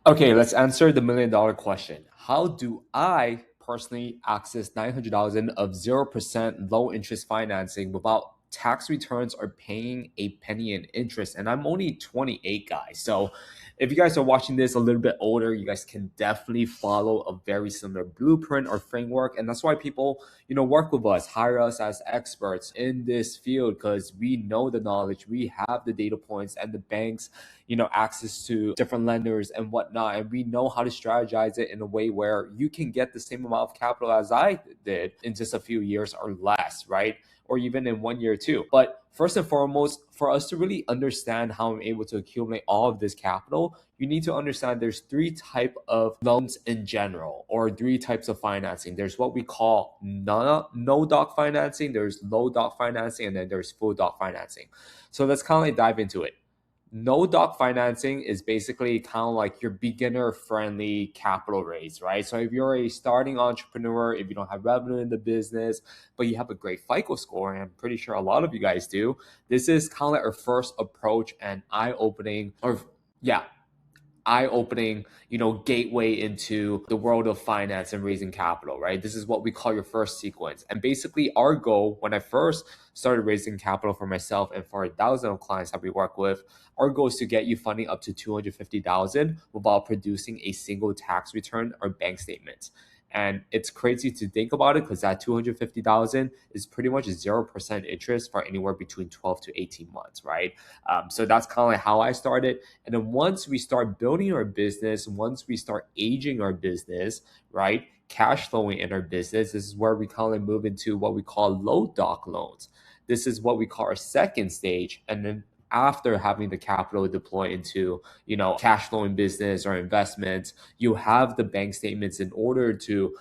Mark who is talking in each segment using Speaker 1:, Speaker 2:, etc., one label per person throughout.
Speaker 1: Okay, let's answer the $1 million question. How do I personally access 900,000 of 0% low interest financing without tax returns or paying a penny in interest? And I'm only 28, guys. So if you guys are watching this a little bit older, you guys can definitely follow a very similar blueprint or framework. And that's why people, work with us, hire us as experts in this field because we know the knowledge, we have the data points and the banks, access to different lenders and whatnot. And we know how to strategize it in a way where you can get the same amount of capital as I did in just a few years or less, right? Or even in 1 year too. But first and foremost, for us to really understand how I'm able to accumulate all of this capital, you need to understand there's three type of loans in general, or three types of financing. There's what we call no doc financing, there's low doc financing, and then there's full doc financing. So let's kind of like dive into it. No doc financing is basically kind of like your beginner friendly capital raise, right? So if you're a starting entrepreneur, if you don't have revenue in the business, but you have a great FICO score, and I'm pretty sure a lot of you guys do, this is kind of like our first approach and yeah, eye-opening, gateway into the world of finance and raising capital, right? This is what we call your first sequence. And basically our goal when I first started raising capital for myself and for 1,000 of clients that we work with, our goal is to get you funding up to 250,000 without producing a single tax return or bank statement. And it's crazy to think about it because that 250,000 is pretty much 0% interest for anywhere between 12 to 18 months, right? So that's kind of like how I started. And then once we start building our business, once we start aging our business, right, cash flowing in our business, this is where we kind of move into what we call low doc loans. This is what we call our second stage. And then after having the capital deploy into, cash flowing business or investments, you have the bank statements in order to,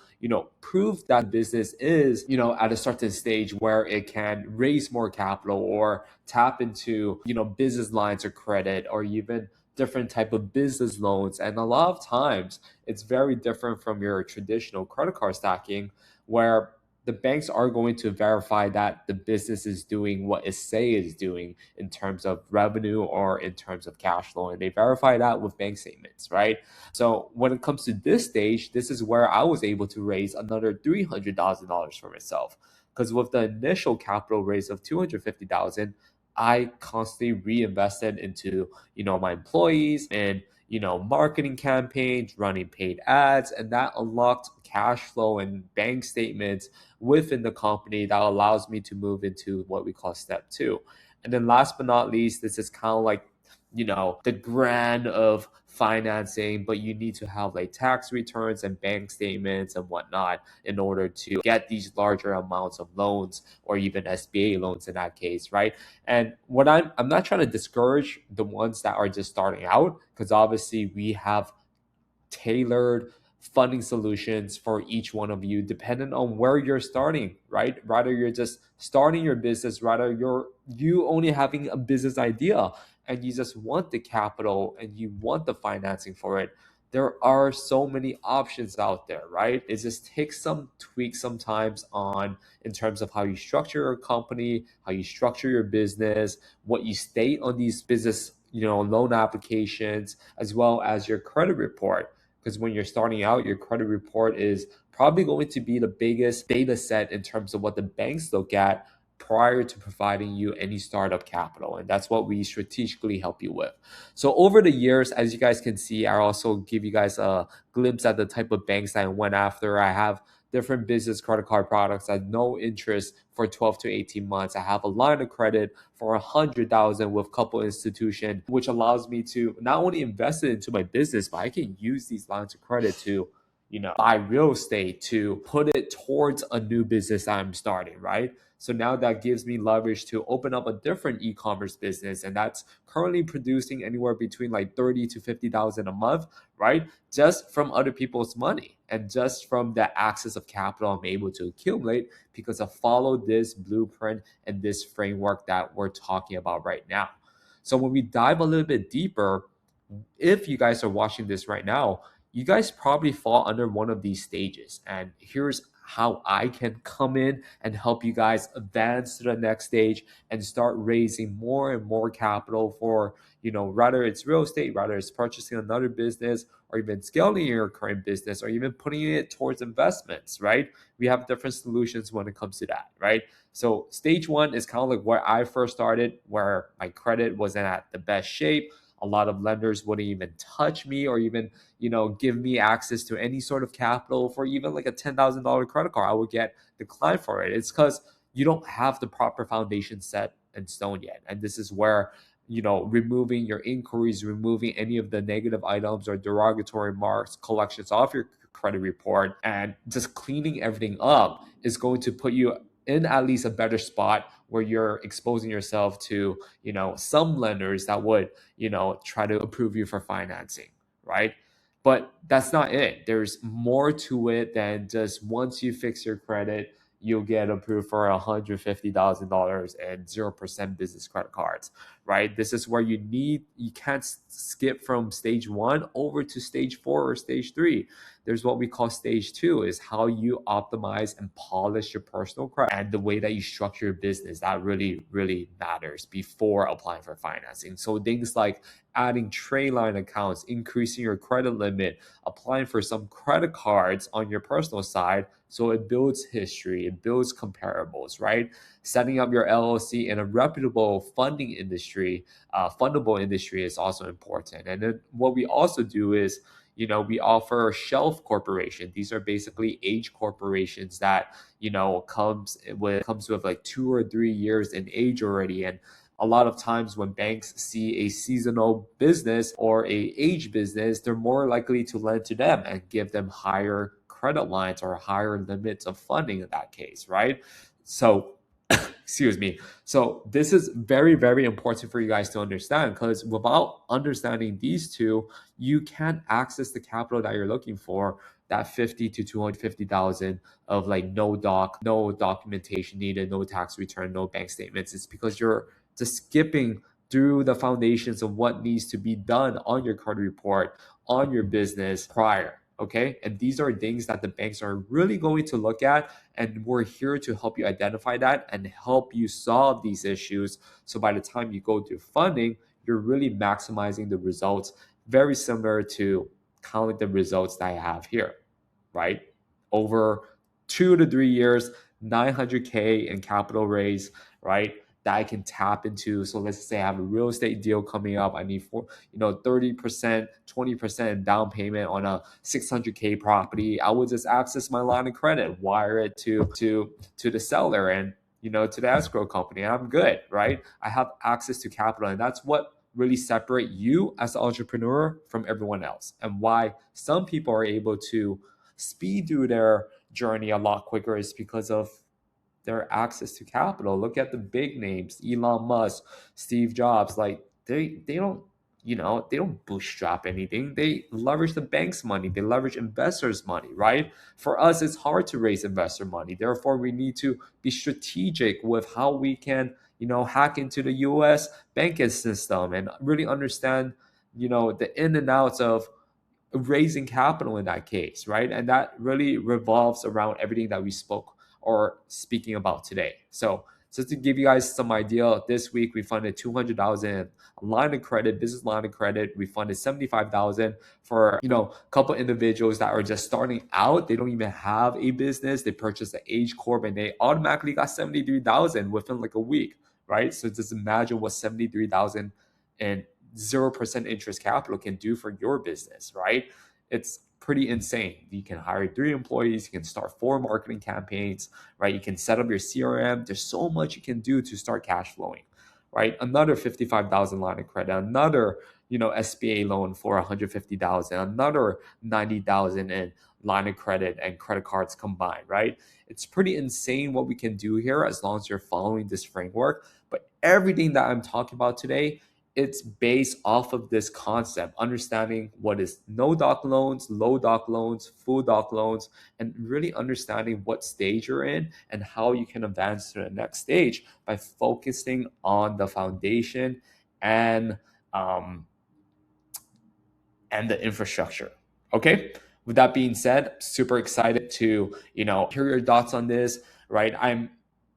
Speaker 1: prove that business is, at a certain stage where it can raise more capital or tap into, business lines of credit or even different type of business loans. And a lot of times it's very different from your traditional credit card stacking where the banks are going to verify that the business is doing what it say is doing in terms of revenue or in terms of cash flow, and they verify that with bank statements, right? So when it comes to this stage, this is where I was able to raise another $300,000 for myself, because with the initial capital raise of 250,000, I constantly reinvested into, my employees and, marketing campaigns, running paid ads, and that unlocked cash flow and bank statements within the company that allows me to move into what we call step two. And then last but not least, this is kind of like, the grand of financing, but you need to have like tax returns and bank statements and whatnot in order to get these larger amounts of loans or even SBA loans in that case, right? And what I'm not trying to discourage the ones that are just starting out, because obviously we have tailored funding solutions for each one of you depending on where you're starting, right? Rather you're just starting your business, rather you only having a business idea and you just want the capital and you want the financing for it. There are so many options out there, right? It just takes some tweaks sometimes on in terms of how you structure your company, how you structure your business, what you state on these business, loan applications, as well as your credit report, because when you're starting out, your credit report is probably going to be the biggest data set in terms of what the banks look at prior to providing you any startup capital. And that's what we strategically help you with. So over the years, as you guys can see, I also give you guys a glimpse at the type of banks that I went after. I have different business credit card products at no interest for 12 to 18 months. I have a line of credit for 100,000 with couple institution, which allows me to not only invest it into my business, but I can use these lines of credit to, buy real estate, to put it towards a new business that I'm starting, right? So now that gives me leverage to open up a different e-commerce business, and that's currently producing anywhere between like 30 to 50,000 a month, right? Just from other people's money and just from the access of capital I'm able to accumulate because I follow this blueprint and this framework that we're talking about right now. So when we dive a little bit deeper, if you guys are watching this right now, you guys probably fall under one of these stages. And here's how I can come in and help you guys advance to the next stage and start raising more and more capital for, rather it's real estate, rather it's purchasing another business, or even scaling your current business, or even putting it towards investments, right? We have different solutions when it comes to that, right? So stage one is kind of like where I first started, where my credit wasn't at the best shape. A lot of lenders wouldn't even touch me or even, give me access to any sort of capital for even like a $10,000 credit card. I would get declined for it. It's because you don't have the proper foundation set in stone yet. And this is where, removing your inquiries, removing any of the negative items or derogatory marks, collections off your credit report, and just cleaning everything up is going to put you in at least a better spot where you're exposing yourself to, some lenders that would, try to approve you for financing, right? But that's not it. There's more to it than just once you fix your credit, you'll get approved for $150,000 and 0% business credit cards, right? This is where you can't skip from stage one over to stage four or stage three. There's what we call stage two, is how you optimize and polish your personal credit and the way that you structure your business. That really, really matters before applying for financing. So things like adding trade line accounts, increasing your credit limit, applying for some credit cards on your personal side. So it builds history, it builds comparables, right? Setting up your LLC in a reputable fundable industry is also important. And then what we also do is, we offer shelf corporation. These are basically age corporations that, comes with like 2 or 3 years in age already. And a lot of times when banks see a seasonal business or a age business, they're more likely to lend to them and give them higher credit lines or higher limits of funding in that case, right? So excuse me. So this is very, very important for you guys to understand, because without understanding these two, you can't access the capital that you're looking for, that 50 to 250,000 of like no documentation needed, no tax return, no bank statements. It's because you're just skipping through the foundations of what needs to be done on your credit report, on your business prior. Okay. And these are things that the banks are really going to look at. And we're here to help you identify that and help you solve these issues. So by the time you go to funding, you're really maximizing the results, very similar to kind of like the results that I have here, right? Over 2 to 3 years, 900K in capital raise, right? That I can tap into. So let's say I have a real estate deal coming up. I need 30%, 20% down payment on a 600K property. I would just access my line of credit, wire it to the seller and to the escrow company, and I'm good, right? I have access to capital, and that's what really separate you as an entrepreneur from everyone else, and why some people are able to speed through their journey a lot quicker is because of their access to capital. Look at the big names, Elon Musk, Steve Jobs. Like they don't they don't bootstrap anything. They leverage the bank's money. They leverage investors' money, right? For us, it's hard to raise investor money. Therefore, we need to be strategic with how we can hack into the U.S. banking system and really understand the in and outs of raising capital in that case, right? And that really revolves around everything that we spoke or speaking about today. So just to give you guys some idea, this week we funded 200,000 line of credit, business line of credit. We funded 75,000 for a couple individuals that are just starting out. They don't even have a business. They purchased an Age Corp and they automatically got 73,000 within like a week, right? So just imagine what 73,000 and 0% interest capital can do for your business, right? It's pretty insane. You can hire 3 employees, you can start 4 marketing campaigns, right? You can set up your CRM. There's so much you can do to start cash flowing, right? Another 55,000 line of credit, another SBA loan for 150,000, another 90,000 in line of credit and credit cards combined, right? It's pretty insane what we can do here as long as you're following this framework. But everything that I'm talking about today, it's based off of this concept, understanding what is no doc loans, low doc loans, full doc loans, and really understanding what stage you're in and how you can advance to the next stage by focusing on the foundation and the infrastructure. Okay. With that being said, super excited to, hear your thoughts on this, right? I'm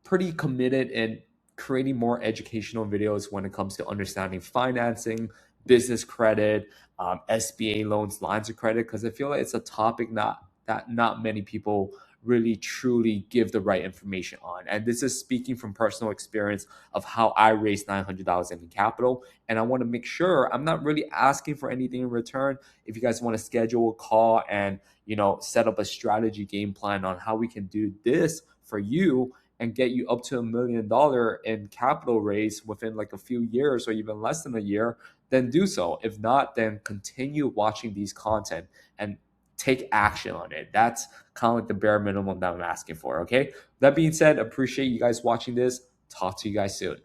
Speaker 1: pretty committed in creating more educational videos when it comes to understanding financing, business credit, SBA loans, lines of credit, because I feel like it's a topic not many people really truly give the right information on. And this is speaking from personal experience of how I raised 900,000 in capital. And I want to make sure I'm not really asking for anything in return. If you guys want to schedule a call and, set up a strategy game plan on how we can do this for you and get you up to $1 million in capital raise within like a few years or even less than a year, then do so. If not, then continue watching these content and take action on it. That's kind of like the bare minimum that I'm asking for. Okay. That being said, appreciate you guys watching this. Talk to you guys soon.